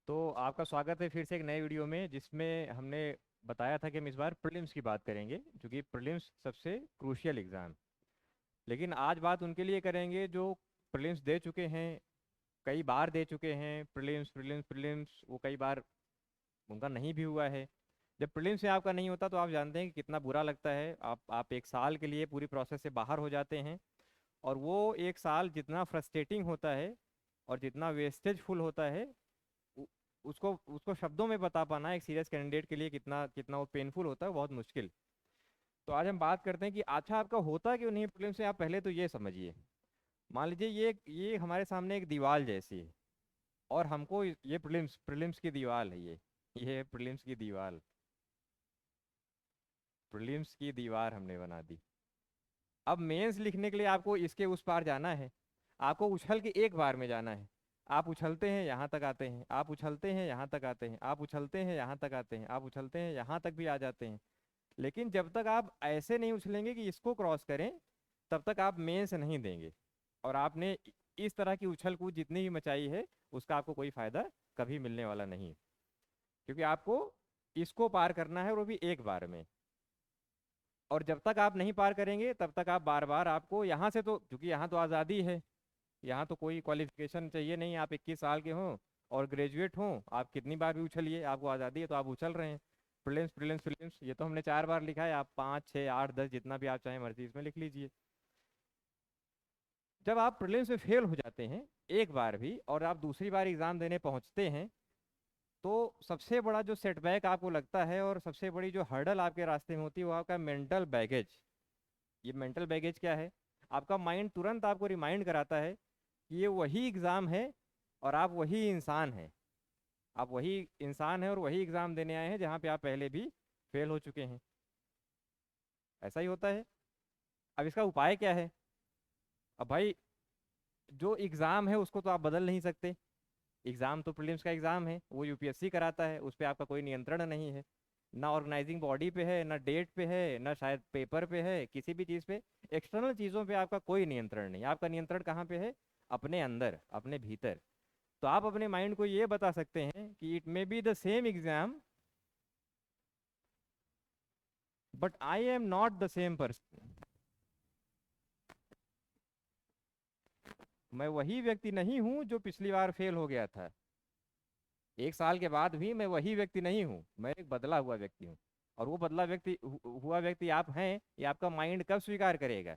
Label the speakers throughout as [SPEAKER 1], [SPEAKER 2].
[SPEAKER 1] तो आपका स्वागत है फिर से एक नए वीडियो में, जिसमें हमने बताया था कि हम इस बार प्रीलिम्स की बात करेंगे, क्योंकि प्रीलिम्स सबसे क्रूशियल एग्ज़ाम। लेकिन आज बात उनके लिए करेंगे जो प्रीलिम्स दे चुके हैं, कई बार दे चुके हैं। प्रीलिम्स प्रीलिम्स प्रीलिम्स वो कई बार उनका नहीं भी हुआ है। जब प्रीलिम्स से आपका नहीं होता तो आप जानते हैं कि कितना बुरा लगता है। आप एक साल के लिए पूरी प्रोसेस से बाहर हो जाते हैं, और वो एक साल जितना फ्रस्ट्रेटिंग होता है और जितना वेस्टेजफुल होता है, उ- उसको उसको शब्दों में बता पाना एक सीरियस कैंडिडेट के लिए कितना कितना वो पेनफुल होता है, बहुत मुश्किल। तो आज हम बात करते हैं कि अच्छा आपका होता क्यों नहीं प्रीलिम्स से। आप पहले तो ये समझिए। मान लीजिए ये हमारे सामने एक दीवार जैसी है, और हमको ये प्रीलिम्स प्रीलिम्स की दीवार है। ये है प्रीलिम्स की दीवार। प्रीलिम्स की दीवार हमने बना दी। अब मेंस लिखने के लिए आपको इसके उस पार जाना है। आपको उछल के एक बार में जाना है। आप उछलते हैं यहाँ तक आते हैं, आप उछलते हैं यहाँ तक आते हैं, आप उछलते हैं यहाँ तक आते हैं, आप उछलते हैं यहाँ तक भी आ जाते हैं। लेकिन जब तक आप ऐसे नहीं उछलेंगे कि इसको क्रॉस करें, तब तक आप मेंस नहीं देंगे। और आपने इस तरह की उछल कूद जितनी भी मचाई है, उसका आपको कोई फायदा कभी मिलने वाला नहीं। क्योंकि आपको इसको पार करना है, और वो भी एक बार में। और जब तक आप नहीं पार करेंगे तब तक आप बार बार आपको यहाँ से, तो क्योंकि यहाँ तो आज़ादी है, यहाँ तो कोई क्वालिफिकेशन चाहिए नहीं। आप 21 साल के हों और ग्रेजुएट हों, आप कितनी बार भी उछलिए, आपको आज़ादी है तो आप उछल रहे हैं। प्रीलिम्स प्रीलिम्स प्रीलिम्स ये तो हमने 4 बार लिखा है, आप 5 6 8 10 जितना भी आप चाहें मर्जी इसमें लिख लीजिए। जब आप प्रीलिम्स में फेल हो जाते हैं एक बार भी, और आप दूसरी बार एग्ज़ाम देने पहुंचते हैं, तो सबसे बड़ा जो सेटबैक आपको लगता है और सबसे बड़ी जो हर्डल आपके रास्ते में होती है, वो आपका मेंटल बैगेज। ये मेंटल बैगेज क्या है? आपका माइंड तुरंत आपको रिमाइंड कराता है कि ये वही एग्ज़ाम है, और आप वही इंसान हैं। आप वही इंसान हैं और वही एग्ज़ाम देने आए हैं जहाँ पे आप पहले भी फेल हो चुके हैं। ऐसा ही होता है। अब इसका उपाय क्या है? अब भाई, जो एग्ज़ाम है उसको तो आप बदल नहीं सकते। एग्ज़ाम तो प्रीलिम्स का एग्ज़ाम है, वो यूपीएससी कराता है, उस पर आपका कोई नियंत्रण नहीं है। ना ऑर्गेनाइजिंग बॉडी पे है, ना डेट पे है, ना शायद पेपर पे है, किसी भी चीज़ पे, एक्सटर्नल चीज़ों पे आपका कोई नियंत्रण नहीं। आपका नियंत्रण कहाँ पे है? अपने अंदर, अपने भीतर। तो आप अपने माइंड को ये बता सकते हैं कि it may be the same exam, but I am not the same person. मैं वही व्यक्ति नहीं हूँ जो पिछली बार फेल हो गया था। एक साल के बाद भी मैं वही व्यक्ति नहीं हूँ, मैं एक बदला हुआ व्यक्ति हूँ। और वो बदला व्यक्ति हुआ व्यक्ति आप हैं, ये आपका माइंड कब स्वीकार करेगा?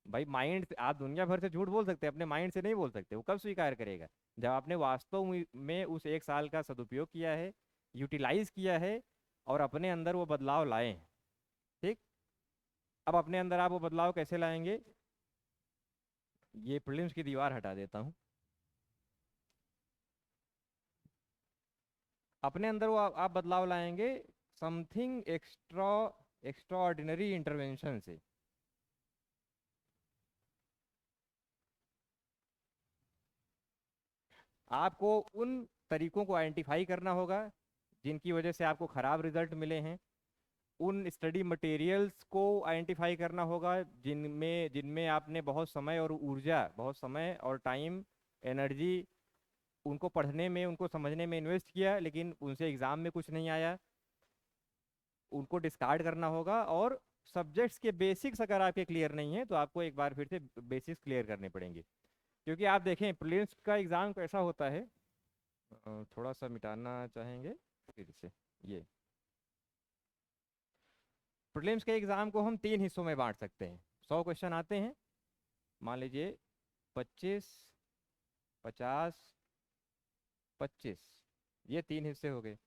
[SPEAKER 1] भाई माइंड से आप दुनिया भर से झूठ बोल सकते हैं, अपने माइंड से नहीं बोल सकते। वो कब स्वीकार करेगा? जब आपने वास्तव में उस एक साल का सदुपयोग किया है, यूटिलाइज किया है, और अपने अंदर वो बदलाव लाए हैं। ठीक। अब अपने अंदर आप वो बदलाव कैसे लाएंगे? ये प्रीलिम्स की दीवार हटा देता हूँ। अपने अंदर वो आप बदलाव लाएंगे समथिंग एक्स्ट्रा ऑर्डिनरी इंटरवेंशन से। आपको उन तरीकों को आइडेंटिफाई करना होगा जिनकी वजह से आपको खराब रिजल्ट मिले हैं। उन स्टडी मटेरियल्स को आइडेंटिफाई करना होगा जिनमें जिनमें आपने बहुत समय और ऊर्जा, बहुत समय और टाइम, एनर्जी उनको पढ़ने में, उनको समझने में इन्वेस्ट किया, लेकिन उनसे एग्जाम में कुछ नहीं आया। उनको डिस्कार्ड करना होगा। और सब्जेक्ट्स के बेसिक्स अगर आपके क्लियर नहीं है, तो आपको एक बार फिर से बेसिक्स क्लियर करने पड़ेंगे। क्योंकि आप देखें प्रीलिम्स का एग्ज़ाम कैसा होता है। थोड़ा सा मिटाना चाहेंगे फिर से। ये प्रीलिम्स के एग्ज़ाम को हम 3 हिस्सों में बांट सकते हैं। 100 क्वेश्चन आते हैं, मान लीजिए 25, 50, 25। ये 3 हिस्से हो गए।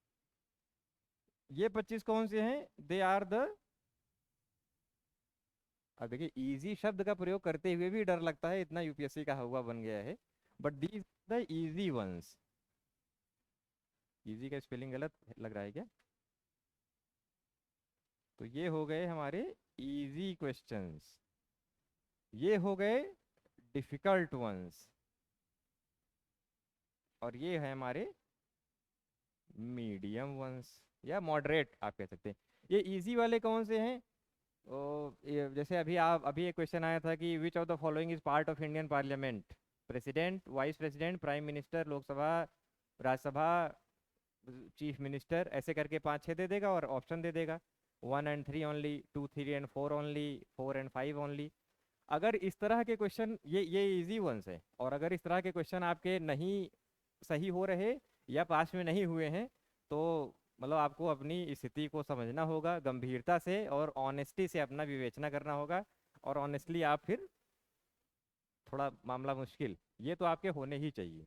[SPEAKER 1] ये 25 कौन से हैं? दे आर द, अब देखिए इजी शब्द का प्रयोग करते हुए भी डर लगता है, इतना यूपीएससी का हुआ बन गया है। But these the easy ones. Easy का स्पेलिंग गलत लग रहा है क्या? तो ये हो गए हमारे इजी क्वेश्चंस। ये हो गए डिफिकल्ट वंस। और ये है हमारे मीडियम वंस, या मॉडरेट आप कह सकते हैं। ये इजी वाले कौन से हैं? जैसे अभी एक क्वेश्चन आया था कि which of the following is part of Indian parliament? President, vice president, prime minister, Lok Sabha, Rajya Sabha, chief minister, ऐसे करके 5 6 दे देगा और ऑप्शन दे देगा 1 and 3 only, 2 3 and 4 only, 4 and 5 only. अगर इस तरह के क्वेश्चन, ये इजी वंस है, और अगर इस तरह के क्वेश्चन आपके नहीं सही हो रहे या पास में नहीं हुए हैं, तो मतलब आपको अपनी स्थिति को समझना होगा गंभीरता से और ऑनेस्टी से अपना विवेचना करना होगा, और ऑनेस्टली आप फिर थोड़ा मामला मुश्किल, ये तो आपके होने ही चाहिए।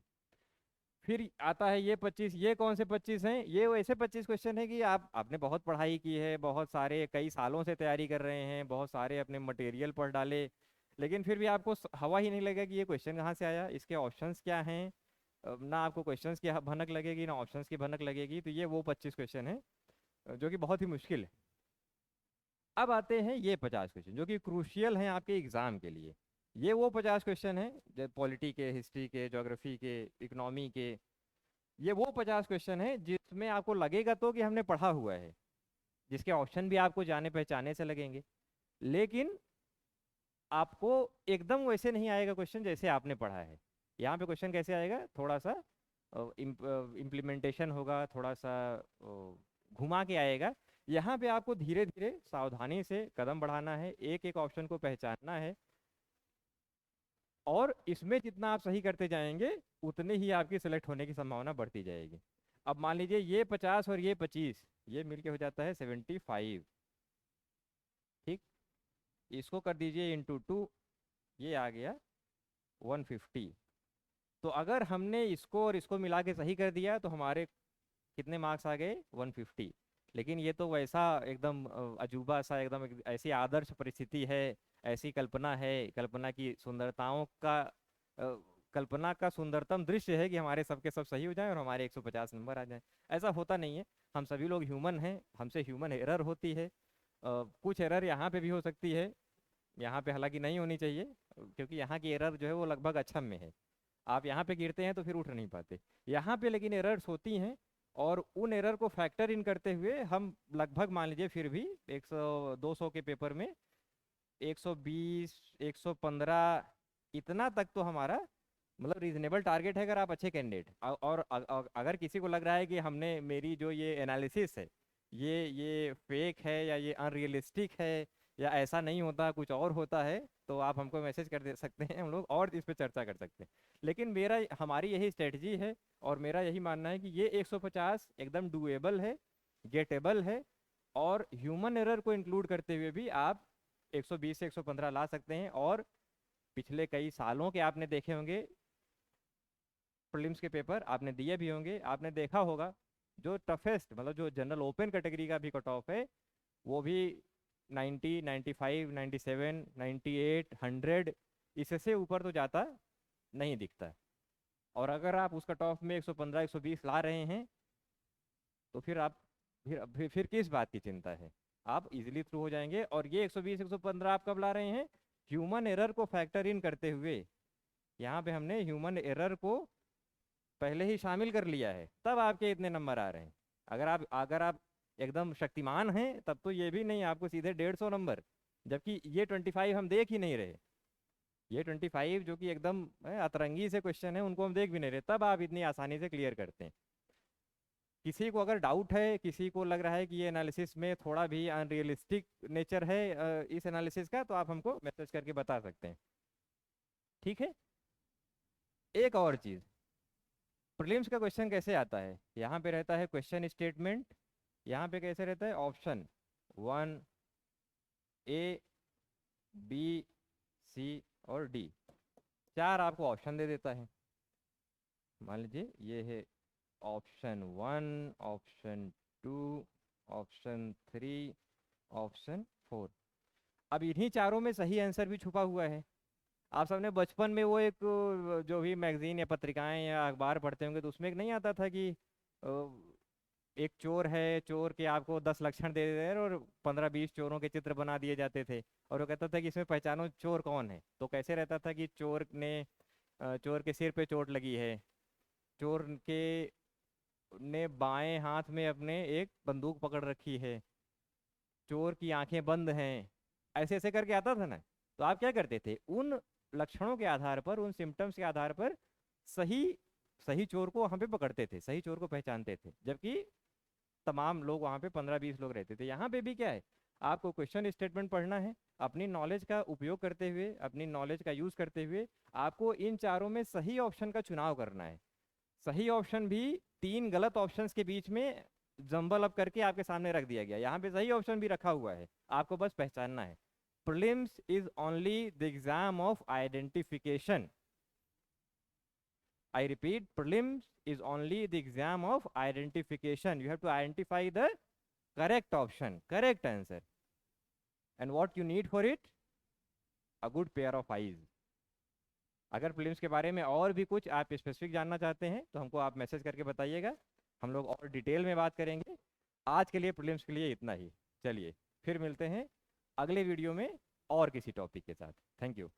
[SPEAKER 1] फिर आता है ये 25, ये कौन से 25 हैं? ये वो ऐसे 25 क्वेश्चन है कि आपने बहुत पढ़ाई की है, बहुत सारे कई सालों से तैयारी कर रहे हैं, बहुत सारे अपने मटेरियल पढ़ डाले, लेकिन फिर भी आपको हवा ही नहीं लगेगा कि ये क्वेश्चन कहाँ से आया, इसके ऑप्शंस क्या हैं। ना आपको क्वेश्चंस की भनक लगेगी, ना ऑप्शंस की भनक लगेगी। तो ये वो 25 क्वेश्चन है जो कि बहुत ही मुश्किल है। अब आते हैं ये 50 क्वेश्चन जो कि क्रूशियल हैं आपके एग्जाम के लिए। ये वो 50 क्वेश्चन हैं जो पॉलिटी के, हिस्ट्री के, ज्योग्राफी के, इकोनॉमी के। ये वो 50 क्वेश्चन हैं जिसमें आपको लगेगा तो कि हमने पढ़ा हुआ है, जिसके ऑप्शन भी आपको जाने पहचाने से लगेंगे, लेकिन आपको एकदम वैसे नहीं आएगा क्वेश्चन जैसे आपने पढ़ा है। यहाँ पे क्वेश्चन कैसे आएगा? थोड़ा सा इम्प्लीमेंटेशन होगा, थोड़ा सा घुमा के आएगा। यहाँ पे आपको धीरे धीरे सावधानी से कदम बढ़ाना है, एक एक ऑप्शन को पहचानना है, और इसमें जितना आप सही करते जाएंगे उतने ही आपकी सिलेक्ट होने की संभावना बढ़ती जाएगी। अब मान लीजिए ये 50 और ये 25, ये मिलके हो जाता है 75। ठीक, इसको कर दीजिए × 2, ये आ गया 150। तो अगर हमने इसको और इसको मिला के सही कर दिया तो हमारे कितने मार्क्स आ गए? 150। लेकिन ये तो वैसा एकदम अजूबा सा, एकदम ऐसी आदर्श परिस्थिति है, ऐसी कल्पना है, कल्पना की सुंदरताओं का कल्पना का सुंदरतम दृश्य है कि हमारे सबके सब सही हो जाए और हमारे 150 नंबर आ जाए। ऐसा होता नहीं है, हम सभी लोग ह्यूमन हैं, हमसे ह्यूमन एरर होती है। कुछ एरर यहाँ पे भी हो सकती है, यहाँ पे हालांकि नहीं होनी चाहिए, क्योंकि यहाँ की एरर जो है वो लगभग अक्षम में है। आप यहाँ पे गिरते हैं तो फिर उठ नहीं पाते यहाँ पे, लेकिन एरर्स होती हैं, और उन एरर को फैक्टर इन करते हुए हम लगभग मान लीजिए फिर भी 100 200 के पेपर में 120 115 इतना तक तो हमारा मतलब रीजनेबल टारगेट है, अगर आप अच्छे कैंडिडेट। और अगर किसी को लग रहा है कि हमने मेरी जो ये एनालिसिस है ये फेक है या ये अनरियलिस्टिक है या ऐसा नहीं होता कुछ और होता है, तो आप हमको मैसेज कर दे सकते हैं, हम लोग और इस पे चर्चा कर सकते हैं। लेकिन हमारी यही स्ट्रेटजी है और मेरा यही मानना है कि ये 150 एकदम डूएबल है, गेटेबल है, और ह्यूमन एरर को इंक्लूड करते हुए भी आप 120 से 115 ला सकते हैं। और पिछले कई सालों के आपने देखे होंगे प्रीलिम्स के पेपर, आपने दिए भी होंगे, आपने देखा होगा जो टफेस्ट मतलब जो जनरल ओपन कैटेगरी का भी कट ऑफ है वो भी 90 95 97 98 100, इससे ऊपर तो जाता नहीं दिखता। और अगर आप उस कट ऑफ में 115 120 ला रहे हैं तो फिर आप फिर किस बात की चिंता है, आप इजीली थ्रू हो जाएंगे। और ये 120 115 आप कब ला रहे हैं? ह्यूमन एरर को फैक्टर इन करते हुए। यहाँ पे हमने ह्यूमन एरर को पहले ही शामिल कर लिया है, तब आपके इतने नंबर आ रहे हैं। अगर आप एकदम शक्तिमान हैं तब तो ये भी नहीं, आपको सीधे 150 नंबर, जबकि ये 25 हम देख ही नहीं रहे। ये 25 जो कि एकदम अतरंगी से क्वेश्चन है उनको हम देख भी नहीं रहे, तब आप इतनी आसानी से क्लियर करते हैं। किसी को अगर डाउट है, किसी को लग रहा है कि ये एनालिसिस में थोड़ा भी अनरियलिस्टिक नेचर है इस एनालिसिस का, तो आप हमको मैसेज करके बता सकते हैं। ठीक है, एक और चीज़, प्रीलिम्स का क्वेश्चन कैसे आता है? यहाँ पे रहता है क्वेश्चन स्टेटमेंट, यहाँ पे कैसे रहता है? ऑप्शन 1 A B C और D, 4 आपको ऑप्शन दे देता है। मान लीजिए ये है ऑप्शन 1, ऑप्शन 2, ऑप्शन 3, ऑप्शन 4। अब इन्हीं चारों में सही आंसर भी छुपा हुआ है। आप सबने बचपन में वो एक जो भी मैगजीन या पत्रिकाएं या अखबार पढ़ते होंगे तो उसमें एक नहीं आता था कि एक चोर है, चोर के आपको 10 लक्षण दे देते हैं और 15 20 चोरों के चित्र बना दिए जाते थे, और वो कहता था कि इसमें पहचानो चोर कौन है। तो कैसे रहता था कि चोर के सिर पे चोट लगी है, चोर के ने बाएं हाथ में अपने एक बंदूक पकड़ रखी है, चोर की आंखें बंद हैं, ऐसे ऐसे करके आता था ना। तो आप क्या करते थे, उन लक्षणों के आधार पर, उन सिम्टम्स के आधार पर सही सही चोर को वहाँ पे पकड़ते थे, सही चोर को पहचानते थे, जबकि तमाम लोग वहाँ पे 15-20 लोग रहते थे। यहाँ पे भी क्या है, आपको क्वेश्चन स्टेटमेंट पढ़ना है, अपनी नॉलेज का उपयोग करते हुए, अपनी नॉलेज का यूज़ करते हुए आपको इन चारों में सही ऑप्शन का चुनाव करना है। सही ऑप्शन भी 3 गलत ऑप्शंस के बीच में जंबल अप करके आपके सामने रख दिया गया, यहाँ पे सही ऑप्शन भी रखा हुआ है, आपको बस पहचानना है। Prelims is only the exam of identification. I repeat, prelims is only the exam of identification. You have to identify the correct option, correct answer. And what you need for it? A good pair of eyes. अगर prelims के बारे में और भी कुछ आप specific जानना चाहते हैं तो हमको आप मैसेज करके बताइएगा, हम लोग और डिटेल में बात करेंगे। आज के लिए प्रीलिम्स के लिए इतना ही। चलिए फिर मिलते हैं अगले वीडियो में और किसी टॉपिक के साथ। Thank you.